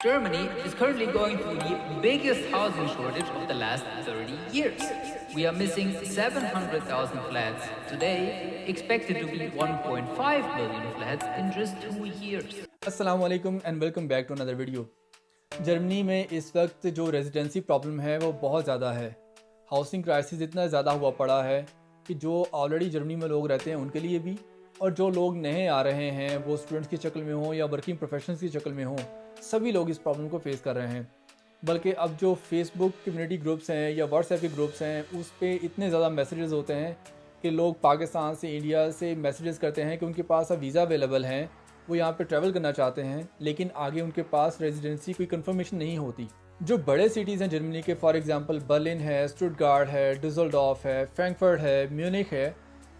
Germany is currently going through the biggest housing shortage of the last 30 years. We are missing 700,000 flats today, expected to be 1.5 million flats in just 2 years. अस्सलाम वालेकुम and welcome back to another video. Germany में इस वक्त जो residency problem है वो बहुत ज़्यादा है। हाउसिंग क्राइसिस इतना ज़्यादा हुआ पड़ा है कि जो ऑलरेडी जर्मनी में लोग रहते हैं उनके लिए भी, और जो लोग नए आ रहे हैं वो स्टूडेंट्स की शक्ल में हों या वर्किंग प्रोफेशनल्स की शक्ल में हों, सभी लोग इस प्रॉब्लम को फेस कर रहे हैं। बल्कि अब जो फेसबुक कम्युनिटी ग्रुप्स हैं या व्हाट्सएप के ग्रुप्स हैं उस पर इतने ज़्यादा मैसेजेस होते हैं कि लोग पाकिस्तान से, इंडिया से मैसेजेस करते हैं कि उनके पास अब वीज़ा अवेलेबल हैं, वो यहाँ पे ट्रैवल करना चाहते हैं, लेकिन आगे उनके पास रेजिडेंसी कोई कंफर्मेशन नहीं होती। जो बड़े सिटीज़ हैं जर्मनी के, फॉर एग्जांपल बर्लिन है, स्टुटगार्ट है, डुसलडॉर्फ है, फ्रैंकफर्ट है, म्यूनिख है,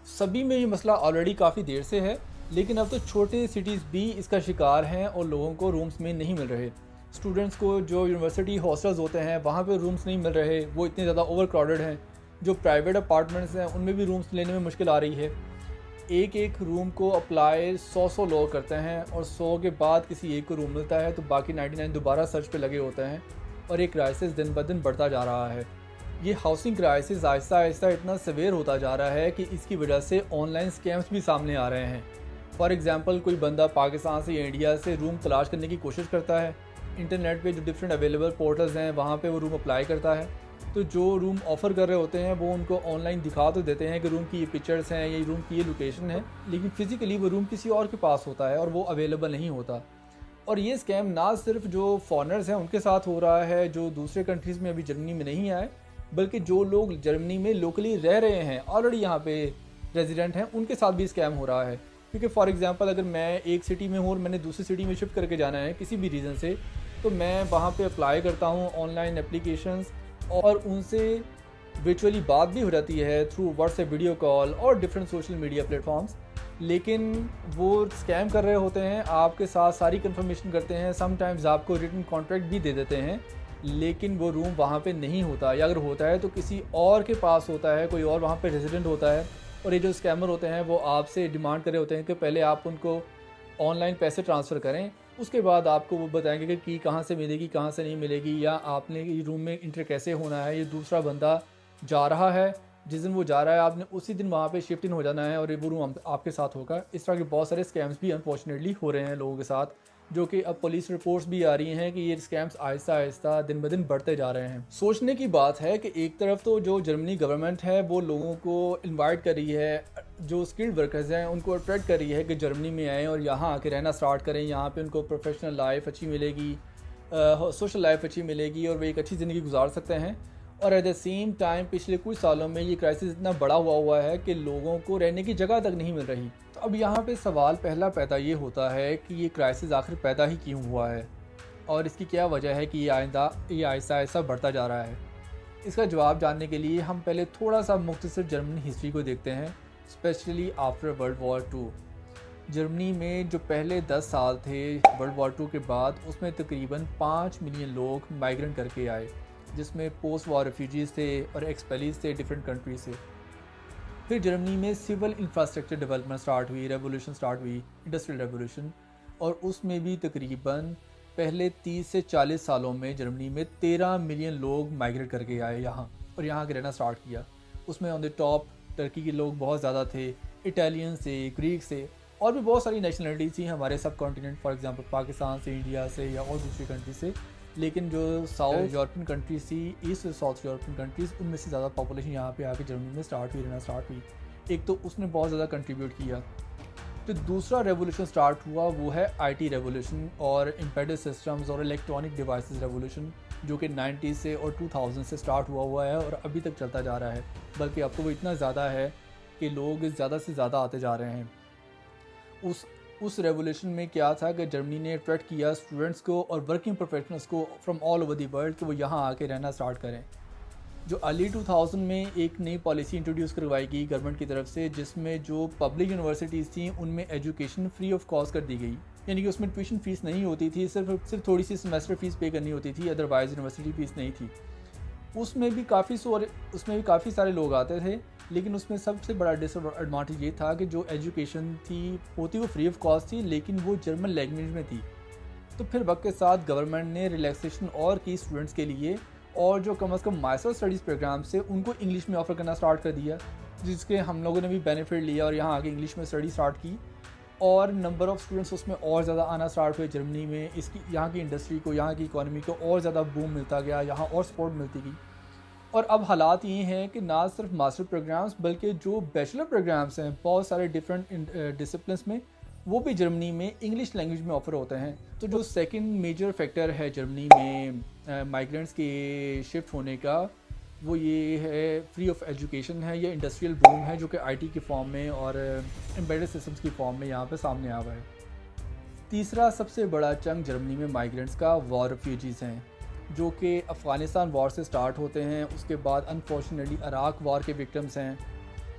सभी में ये मसला ऑलरेडी काफ़ी देर से है। लेकिन अब तो छोटे सिटीज़ भी इसका शिकार हैं और लोगों को रूम्स में नहीं मिल रहे। स्टूडेंट्स को जो यूनिवर्सिटी हॉस्टल्स होते हैं वहाँ पे रूम्स नहीं मिल रहे, वो इतने ज़्यादा ओवर क्राउडेड हैं। जो प्राइवेट अपार्टमेंट्स हैं उनमें भी रूम्स लेने में मुश्किल आ रही है। एक एक रूम को अप्लाई 100 लोग करते हैं और 100 के बाद किसी एक को रूम मिलता है तो बाकी 99 दोबारा सर्च पे लगे होते हैं, और ये क्राइसिस दिन ब दिन बढ़ता जा रहा है। ये हाउसिंग क्राइसिस आहिस्ता आहिस्ता इतना सवेर होता जा रहा है कि इसकी वजह से ऑनलाइन स्कैम्स भी सामने आ रहे हैं। फॉर एग्ज़ाम्पल कोई बंदा पाकिस्तान से या इंडिया से रूम तलाश करने की कोशिश करता है, इंटरनेट पे जो डिफरेंट अवेलेबल पोर्टल्स हैं वहाँ पे वो रूम अप्लाई करता है, तो जो रूम ऑफ़र कर रहे होते हैं वो उनको ऑनलाइन दिखा तो देते हैं कि रूम की ये पिक्चर्स हैं, ये रूम की ये लोकेशन है, लेकिन फ़िज़िकली वो रूम किसी और के पास होता है और वो अवेलेबल नहीं होता। और ये स्कैम ना सिर्फ जो फॉरेनर्स हैं उनके साथ हो रहा है जो दूसरे कंट्रीज़ में अभी जर्मनी में नहीं आए, बल्कि जो लोग जर्मनी में लोकली रह रहे हैं, ऑलरेडी यहाँ पे रेजिडेंट हैं, उनके साथ भी स्कैम हो रहा है। क्योंकि फॉर एग्ज़ाम्पल अगर मैं एक सिटी में हूँ और मैंने दूसरी सिटी में शिफ्ट करके जाना है किसी भी रीज़न से, तो मैं वहाँ पे अप्लाई करता हूँ ऑनलाइन एप्लीकेशंस, और उनसे वर्चुअली बात भी हो जाती है थ्रू व्हाट्सएप वीडियो कॉल और डिफरेंट सोशल मीडिया प्लेटफॉर्म्स। लेकिन वो स्कैम कर रहे होते हैं, आपके साथ सारी कंफर्मेशन करते हैं, समटाइम्स आपको रिटन कॉन्ट्रैक्ट भी दे देते हैं, लेकिन वो रूम वहाँ पे नहीं होता, या अगर होता है तो किसी और के पास होता है, कोई और वहाँ पे रेजिडेंट होता है। और ये जो स्कैमर होते हैं वो आपसे डिमांड कर रहे होते हैं कि पहले आप उनको ऑनलाइन पैसे ट्रांसफ़र करें, उसके बाद आपको वो बताएंगे कि की कहाँ से मिलेगी, कहाँ से नहीं मिलेगी, या आपने रूम में इंटर कैसे होना है। ये दूसरा बंदा जा रहा है, जिस दिन वो जा रहा है आपने उसी दिन वहाँ पे शिफ्ट इन हो जाना है और ये वो रूम आपके साथ होगा। इस तरह के बहुत सारे स्कैम्स भी अनफॉर्चुनेटली हो रहे हैं लोगों के साथ, जो कि अब पुलिस रिपोर्ट्स भी आ रही हैं कि ये स्कैम्स आहिस्ता आहिस्ता दिन ब दिन बढ़ते जा रहे हैं। सोचने की बात है कि एक तरफ तो जो जर्मनी गवर्नमेंट है वो लोगों को इनवाइट कर रही है, जो स्किल्ड वर्कर्स हैं उनको अट्रैक्ट कर रही है कि जर्मनी में आएँ और यहाँ आके रहना स्टार्ट करें। यहाँ पे उनको प्रोफेशनल लाइफ अच्छी मिलेगी, सोशल लाइफ अच्छी मिलेगी और वो एक अच्छी ज़िंदगी गुजार सकते हैं। और एट द सेम टाइम पिछले कुछ सालों में ये क्राइसिस इतना बड़ा हुआ है कि लोगों को रहने की जगह तक नहीं मिल रही। तो अब यहाँ पे सवाल पहला पैदा ये होता है कि ये क्राइसिस आखिर पैदा ही क्यों हुआ है और इसकी क्या वजह है कि ये आहिस्ता आहिस्ता बढ़ता जा रहा है। इसका जवाब जानने के लिए हम पहले थोड़ा सा मुख्तसर जर्मनी हिस्ट्री को देखते हैं, specially after world war 2। Germany में जो पहले 10 साल थे वर्ल्ड वॉर 2 के बाद, उसमें तकरीबन 5 मिलियन लोग माइग्रेंट करके आए, जिसमें पोस्ट वॉर रेफ्यूजीज़ थे और एक्सपेलीज थे डिफरेंट कंट्री से। फिर जर्मनी में सिविल इंफ्रास्ट्रक्चर डेवलपमेंट स्टार्ट हुई, रेवोल्यूशन स्टार्ट हुई, इंडस्ट्रियल रेवोल्यूशन, और उसमें भी तकरीबन पहले 30 से 40 सालों में जर्मनी में 13 मिलियन लोग माइग्रेट करके आए यहाँ और यहाँ के रहना स्टार्ट किया। उसमें ऑन द टॉप टर्की के लोग बहुत ज़्यादा थे, इटालियन से, ग्रीक से, और भी बहुत सारी नेशनलिटी थी हमारे सब कॉन्टिनेंट, फॉर एग्जांपल पाकिस्तान से, इंडिया से या और दूसरी कंट्री से। लेकिन जो साउथ यूरोपियन कंट्रीज थी, ईस्ट और साउथ यूरोपियन कंट्रीज़, उनमें से ज़्यादा पॉपुलेशन यहाँ पे आके जर्मनी में रहना स्टार्ट हुई। एक तो उसने बहुत ज़्यादा कंट्रीब्यूट किया। तो दूसरा रेवोल्यूशन स्टार्ट हुआ वो है आईटी रेवोल्यूशन और एम्बेडेड सिस्टम्स और इलेक्ट्रॉनिक डिवाइसेस रेवोल्यूशन, जो कि 90 से और 2000 से स्टार्ट हुआ है और अभी तक चलता जा रहा है। बल्कि अब तो वो इतना ज़्यादा है कि लोग ज़्यादा से ज़्यादा आते जा रहे हैं। उस रेवोल्यूशन में क्या था कि जर्मनी ने अट्रैक्ट किया स्टूडेंट्स को और वर्किंग प्रोफेशनल्स को from all over the world कि वो यहाँ आके रहना स्टार्ट करें। जो अर्ली 2000 में एक नई पॉलिसी इंट्रोड्यूस करवाई गई गवर्नमेंट की तरफ से, जिसमें जो पब्लिक यूनिवर्सिटीज़ थी उनमें एजुकेशन फ्री ऑफ कॉस्ट कर दी गई, यानी कि उसमें ट्यूशन फ़ीस नहीं होती थी, सिर्फ थोड़ी सी सेमेस्टर फ़ीस पे करनी होती थी, अदरवाइज़ यूनिवर्सिटी फ़ीस नहीं थी। उसमें भी काफ़ी सारे लोग आते थे, लेकिन उसमें सबसे बड़ा डिसएडवांटेज ये था कि जो एजुकेशन थी होती वो फ्री ऑफ कॉस्ट थी, लेकिन वो जर्मन लैंग्वेज में थी। तो फिर वक्त के साथ गवर्नमेंट ने रिलैक्सेशन और की स्टूडेंट्स के लिए, और जो कम अज़ कम मास्टर स्टडीज़ प्रोग्राम से उनको इंग्लिश में ऑफ़र करना स्टार्ट कर दिया, जिसके हम लोगों ने भी बेनिफिट लिया और यहाँ आके इंग्लिश में स्टडी स्टार्ट की। और नंबर ऑफ़ स्टूडेंट्स उसमें और ज़्यादा आना स्टार्ट हुए जर्मनी में। इसकी यहाँ की इंडस्ट्री को, यहाँ की इकॉनमी को और ज़्यादा बूम मिलता गया, यहाँ और सपोर्ट मिलती गई। और अब हालात ये हैं कि ना सिर्फ मास्टर प्रोग्राम्स बल्कि जो बैचलर प्रोग्राम्स हैं बहुत सारे डिफरेंट डिसिप्लिन्स में, वो भी जर्मनी में इंग्लिश लैंग्वेज में ऑफ़र होते हैं। तो जो सेकंड मेजर फैक्टर है जर्मनी में माइग्रेंट्स के शिफ्ट होने का, वो ये है फ्री ऑफ एजुकेशन है या इंडस्ट्रियल बूम है, जो कि आईटी के फॉर्म में और एम्बेडेड सिस्टम्स की फॉर्म में यहाँ पे सामने आ हुआ है। तीसरा सबसे बड़ा चंक जर्मनी में माइग्रेंट्स का वॉर रेफ्यूजीज़ हैं, जो कि अफ़गानिस्तान वॉर से स्टार्ट होते हैं। उसके बाद अनफॉर्चुनेटली इराक वॉर के विक्टिम्स हैं,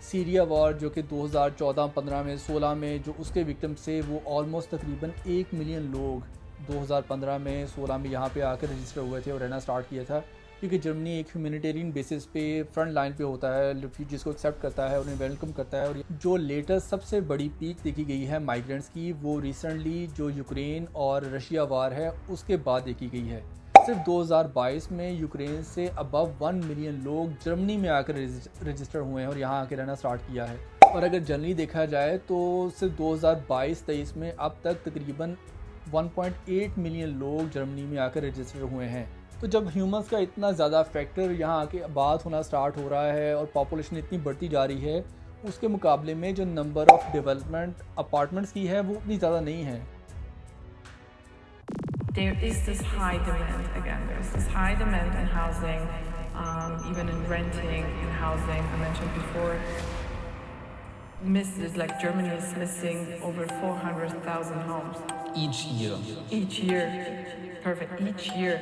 सीरिया वॉर जो कि 2014, 15 में, 16 में जो उसके विक्टिम्स थे, वो ऑलमोस्ट तकरीबन 1 मिलियन लोग 2015 में, 16 में यहाँ पे आकर रजिस्टर हुए थे और रहना स्टार्ट किया था, क्योंकि जर्मनी एक ह्यूमैनिटेरियन बेसिस पे फ्रंट लाइन पे होता है, रेफ्यूजीज़ को एक्सेप्ट करता है, उन्हें वेलकम करता है। और जो लेटेस्ट सबसे बड़ी पीक देखी गई है माइग्रेंट्स की, वो रिसेंटली जो यूक्रेन और रशिया वार है उसके बाद देखी गई है। सिर्फ 2022 में यूक्रेन से अबव 1 मिलियन लोग जर्मनी में आकर रजिस्टर हुए हैं और यहाँ आकर रहना स्टार्ट किया है। और अगर जनरली देखा जाए तो सिर्फ 2022-23 में अब तक तकरीबन 1.8 मिलियन लोग जर्मनी में आकर रजिस्टर हुए हैं। तो जब ह्यूमंस का इतना ज़्यादा फैक्टर यहाँ आके आबाद होना स्टार्ट हो रहा है और पॉपुलेशन इतनी बढ़ती जा रही है, उसके मुकाबले में जो नंबर ऑफ़ डेवलपमेंट अपार्टमेंट्स की है वो उतनी ज़्यादा नहीं है। There is this high demand, again, there's this high demand in housing, even in renting, in housing. I mentioned before, Germany is missing over 400,000 homes. Each year. Each year, perfect, each year.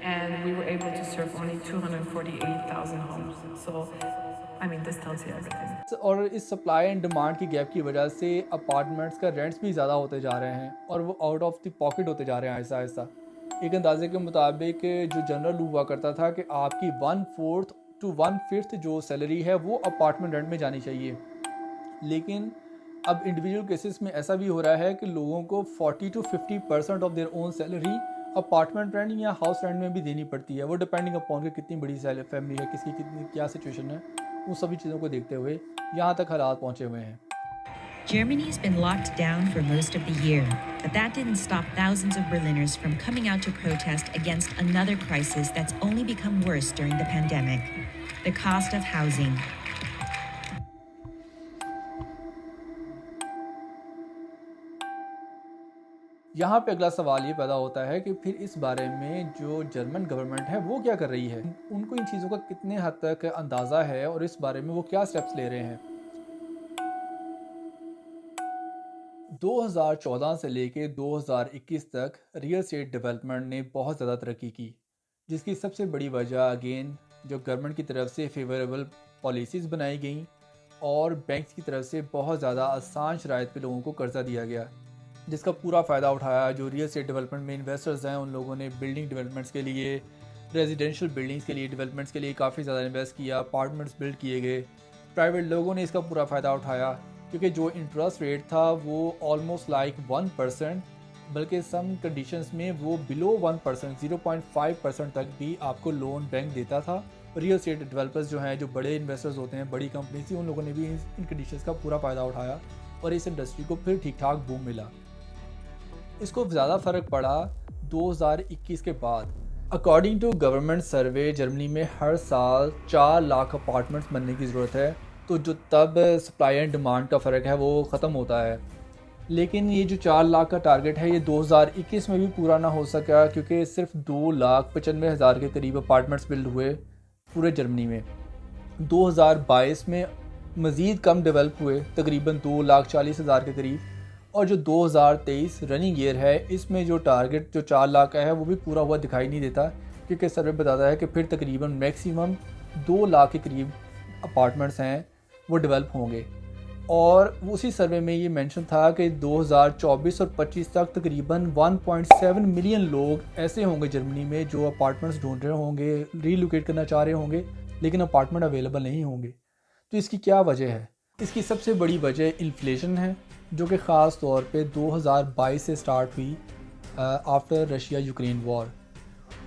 And we were able to serve only 248,000 homes. So, I mean, this tells you everything. और इस supply and demand की gap की वजह से apartments का rents भी ज़्यादा होते जा रहे हैं और वो आउट ऑफ द पॉकेट होते जा रहे हैं आहिस्ता आहिस्ता। एक अंदाजे के मुताबिक जो जनरल हुआ करता था कि आपकी 1/4 to 1/5 जो सैलरी है वो अपार्टमेंट रेंट में जानी चाहिए, लेकिन अब इंडिविजुअल केसेस में ऐसा भी हो रहा है कि लोगों को 40 to 50% of their own salary apartment rent या हाउस रेंट में भी देनी पड़ती है। वो डिपेंडिंग अपॉन कि कितनी बड़ी फैमिली है, किसकी कितनी क्या सिचुएशन है, उन सभी चीज़ों को देखते हुए यहाँ तक हालात पहुँचे हुए हैं। Germany's been locked down for most of the year, but that didn't stop thousands of Berliners from coming out to protest against another crisis that's only become worse during the pandemic: the cost of housing. यहाँ पे अगला सवाल ये पैदा होता है कि फिर इस बारे में जो जर्मन गवर्नमेंट है वो क्या कर रही है, उनको इन चीज़ों का कितने हद तक अंदाज़ा है और इस बारे में वो क्या स्टेप्स ले रहे हैं। 2014 से लेके 2021 तक रियल एस्टेट डेवलपमेंट ने बहुत ज़्यादा तरक्की की, जिसकी सबसे बड़ी वजह अगेन जो गवर्नमेंट की तरफ से फेवरेबल पॉलिसीज़ बनाई गई और बैंक्स की तरफ से बहुत ज़्यादा आसान शराइत पे लोगों को कर्जा दिया गया, जिसका पूरा फ़ायदा उठाया जो रियल एस्टेट डेवलपमेंट में इन्वेस्टर्स हैं। उन लोगों ने बिल्डिंग डेवलपमेंट्स के लिए, रेजिडेंशियल बिल्डिंग्स के लिए, डेवलपमेंट्स के लिए काफ़ी ज़्यादा इन्वेस्ट किया, अपार्टमेंट्स बिल्ड किए गए। प्राइवेट लोगों ने इसका पूरा फ़ायदा उठाया क्योंकि जो इंटरेस्ट रेट था वो ऑलमोस्ट लाइक 1%, बल्कि सम कंडीशंस में वो बिलो 1%, 0.5% तक भी आपको लोन बैंक देता था। रियल एस्टेट डेवलपर्स जो हैं, जो बड़े इन्वेस्टर्स होते हैं, बड़ी कंपनीज थी, उन लोगों ने भी इन कंडीशंस का पूरा फ़ायदा उठाया और इस इंडस्ट्री को फिर ठीक ठाक बूम मिला। इसको ज़्यादा फ़र्क पड़ा 2021 के बाद। According to government survey Germany में हर साल 4 लाख अपार्टमेंट्स बनने की ज़रूरत है, तो जो तब सप्लाई एंड डिमांड का फ़र्क है वो ख़त्म होता है। लेकिन ये जो 4 लाख का टारगेट है ये 2021 में भी पूरा ना हो सका क्योंकि सिर्फ 2,95,000 के करीब अपार्टमेंट्स बिल्ड हुए पूरे जर्मनी में। 2022 में मज़ीद कम डेवलप हुए, तकरीबन 2,40,000 के करीब, और जो 2023 रनिंग ईयर है इसमें जो टारगेट जो 4 लाख का है वो भी पूरा हुआ दिखाई नहीं देता, क्योंकि सर्वे बताता है कि फिर तकरीबन मैक्सिमम 2 लाख के करीब अपार्टमेंट्स हैं वो डेवलप होंगे। और उसी सर्वे में ये मेंशन था कि 2024 और 25 तक तकरीबन 1.7 मिलियन लोग ऐसे होंगे जर्मनी में जो अपार्टमेंट्स ढूंढ रहे होंगे, रीलोकेट करना चाह रहे होंगे, लेकिन अपार्टमेंट अवेलेबल नहीं होंगे। तो इसकी क्या वजह है? इसकी सबसे बड़ी वजह इन्फ्लेशन है, जो कि ख़ास तौर पे 2022 से स्टार्ट हुई आफ्टर रशिया यूक्रेन वॉर।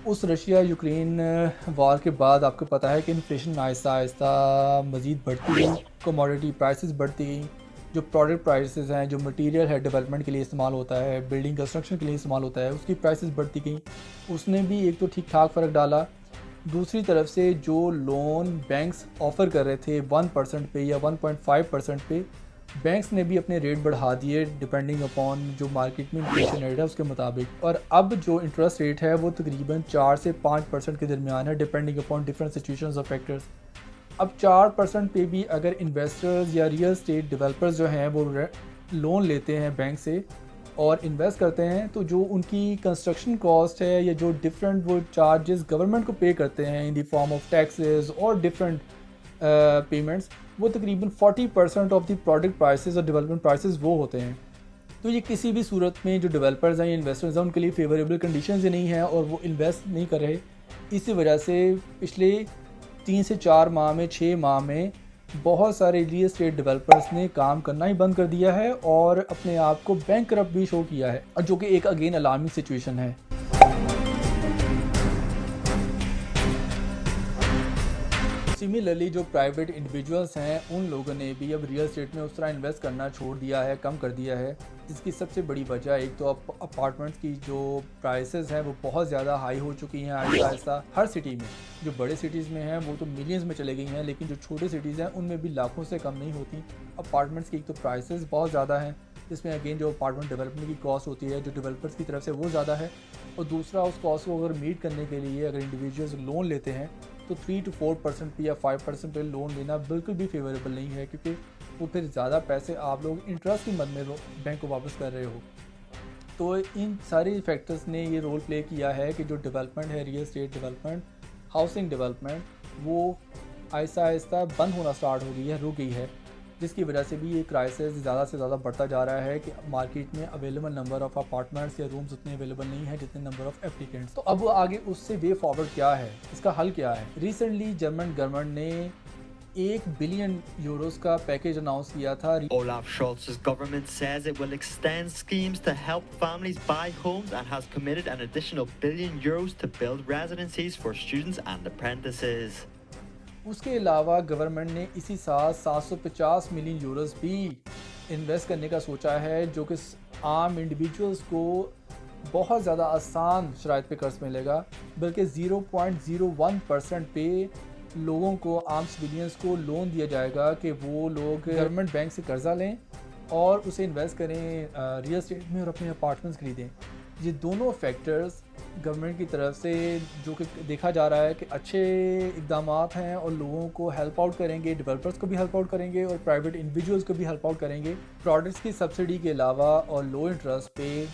उस रशिया यूक्रेन वार के बाद आपको पता है कि इन्फ्लेशन आहिस्ता आहिस्ता मज़ीद बढ़ती गई, कमोडिटी प्राइसेस बढ़ती गई, जो प्रोडक्ट प्राइसेस हैं, जो मटेरियल है डेवलपमेंट के लिए इस्तेमाल होता है, बिल्डिंग कंस्ट्रक्शन के लिए इस्तेमाल होता है, उसकी प्राइसेस बढ़ती गई। उसने भी एक तो ठीक ठाक फ़र्क डाला। दूसरी तरफ से जो लोन बैंक्स ऑफ़र कर रहे थे 1% पे या 1.5% पे, बैंक्स ने भी अपने रेट बढ़ा दिए डिपेंडिंग अपॉन जो मार्केट में इन्फ्लेशन रेट है उसके मुताबिक। और अब जो इंटरेस्ट रेट है वो तकरीबन 4 से 5% के दरमियान है डिपेंडिंग अपॉन डिफरेंट सिचुएशंस और फैक्टर्स। अब 4% पे भी अगर इन्वेस्टर्स या रियल स्टेट डेवलपर्स जो हैं वो लोन लेते हैं बैंक से और इन्वेस्ट करते हैं, तो जो उनकी कंस्ट्रक्शन कॉस्ट है या जो डिफरेंट वो चार्जेस गवर्नमेंट को पे करते हैं in the form of taxes और डिफरेंट पेमेंट्स, वो तकरीबन 40% ऑफ द प्रोडक्ट प्राइसेस और डेवलपमेंट प्राइसेस वो होते हैं। तो ये किसी भी सूरत में जो डेवलपर्स हैं या इन्वेस्टर्स हैं उनके लिए फेवरेबल कंडीशंस ही नहीं है और वो इन्वेस्ट नहीं कर रहे। इसी वजह से पिछले 3 से 4 माह में 6 माह में बहुत सारे रियल एस्टेट डेवलपर्स ने काम करना ही बंद कर दिया है और अपने आप को बैंकरप्ट भी शो किया है, और जो कि एक अगेन अलार्मिंग सिचुएशन है। सिमिलरली जो प्राइवेट इंडिविजुअल्स हैं उन लोगों ने भी अब रियल एस्टेट में उस तरह इन्वेस्ट करना छोड़ दिया है, कम कर दिया है। इसकी सबसे बड़ी वजह एक तो अपार्टमेंट्स की जो प्राइसेस हैं वो बहुत ज़्यादा हाई हो चुकी हैं आहिस्ता आहिस्ता हर सिटी में। जो बड़े सिटीज़ में हैं वो तो मिलियंस में चले गई हैं, लेकिन जो छोटे सिटीज़ हैं उनमें भी लाखों से कम नहीं होती। अपार्टमेंट्स की एक तो प्राइसेस बहुत ज़्यादा हैं, जिसमें अगेन जो अपार्टमेंट डेवलपमेंट की कॉस्ट होती है जो डेवलपर्स की तरफ से वो ज़्यादा है, और दूसरा उस कॉस्ट को अगर मीट करने के लिए अगर इंडिविजुअल्स लोन लेते हैं तो 3 to 4% पे या 5% पे लोन लेना बिल्कुल भी फेवरेबल नहीं है, क्योंकि वो फिर ज़्यादा पैसे आप लोग इंटरेस्ट की मद में बैंक को वापस कर रहे हो। तो इन सारे फैक्टर्स ने ये रोल प्ले किया है कि जो डेवलपमेंट है, real estate development, housing development, वो आहिस्ता आहिस्ता बंद होना स्टार्ट हो गई है, रुक गई है, जिसकी वजह से भी ये क्राइसिस ज़्यादा से ज़्यादा बढ़ता जा रहा है कि मार्केट में अवेलेबल नंबर ऑफ़ अपार्टमेंट्स या रूम्स उतने अवेलेबल नहीं है जितने नंबर ऑफ़ एप्लीकेंट्स। तो अब आगे उससे वे फॉरवर्ड क्या है, इसका हल क्या है? रिसेंटली जर्मन गवर्नमेंट ने 1 बिलियन यूरोस का पैकेज अनाउंस किया था। Olaf Scholz's government says it will extend schemes to help families buy homes and has committed an additional €1 billion to build residencies for students and apprentices. उसके अलावा government ने इसी साल 750 million Euros भी invest करने का सोचा है, जो कि आम इंडिविजुअल्स को बहुत ज़्यादा आसान शराइत पे कर्ज मिलेगा, बल्कि 0.01% पे लोगों को, आम सिविलियंस को लोन दिया जाएगा कि वो लोग गवर्नमेंट बैंक से कर्जा लें और उसे इन्वेस्ट करें रियल एस्टेट में और अपने अपार्टमेंट्स खरीदें। ये दोनों फैक्टर्स गवर्नमेंट की तरफ से जो कि देखा जा रहा है कि अच्छे इकदाम हैं और लोगों को हेल्प आउट करेंगे, डेवलपर्स को भी हेल्प आउट करेंगे और प्राइवेट इंडिविजुअल्स को भी हेल्प आउट करेंगे। प्रोडक्ट्स की सब्सिडी के अलावा और लो इंटरेस्ट पे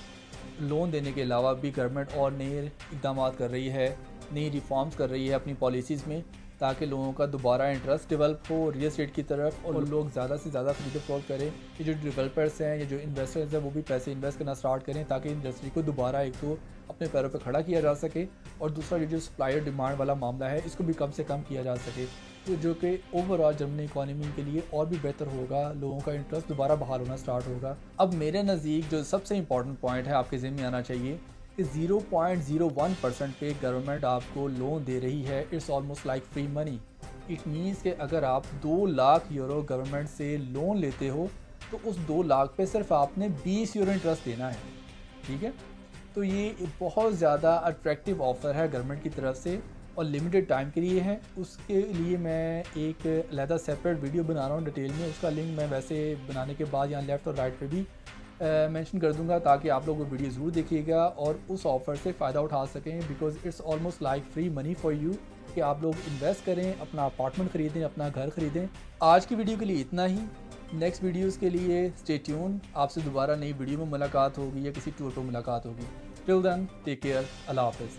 लोन देने के अलावा भी गवर्नमेंट और नए इकदाम कर रही है, नई रिफॉर्म्स कर रही है अपनी पॉलिसीज़ में, ताकि लोगों का दोबारा इंटरेस्ट डेवलप हो रियल एस्टेट की तरफ और लोग ज़्यादा से ज़्यादा खरीद फरोख्त करें। ये जो डेवलपर्स हैं या जो इन्वेस्टर्स हैं वो भी पैसे इन्वेस्ट करना स्टार्ट करें, ताकि इंडस्ट्री को दोबारा एक तो अपने पैरों पर खड़ा किया जा सके, और दूसरा ये जो सप्लाई और डिमांड वाला मामला है इसको भी कम से कम किया जा सके, तो जो कि ओवरऑल जर्मनी इकॉनमी के लिए और भी बेहतर होगा, लोगों का इंटरेस्ट दोबारा बहाल होना स्टार्ट होगा। अब मेरे नज़दीक जो सबसे इंपॉर्टेंट पॉइंट है आपके ज़हन में आना चाहिए कि 0.01% पे गवर्नमेंट आपको लोन दे रही है। It's almost like free money. It means कि अगर आप 2 लाख यूरो गवर्नमेंट से लोन लेते हो तो उस 2 लाख पे सिर्फ आपने 20 यूरो इंटरेस्ट देना है, ठीक है। तो ये बहुत ज़्यादा अट्रैक्टिव ऑफ़र है गवर्नमेंट की तरफ से और लिमिटेड टाइम के लिए है। उसके लिए मैं एक अलहदा सेपरेट वीडियो बना रहा हूँ डिटेल में, उसका लिंक मैं वैसे बनाने के बाद यहाँ लेफ़्ट और राइट पे भी मेंशन कर दूंगा, ताकि आप लोग वो वीडियो ज़रूर देखिएगा और उस ऑफ़र से फ़ायदा उठा सकें, because it's almost like free money for you कि आप लोग इन्वेस्ट करें, अपना अपार्टमेंट ख़रीदें, अपना घर ख़रीदें। आज की वीडियो के लिए इतना ही। नेक्स्ट वीडियोज़ के लिए स्टे ट्यून। आपसे दोबारा नई वीडियो में मुलाकात होगी या किसी टूर पर मुलाकात होगी। टिल देन टेक केयर, अल्लाह हाफ़िज़।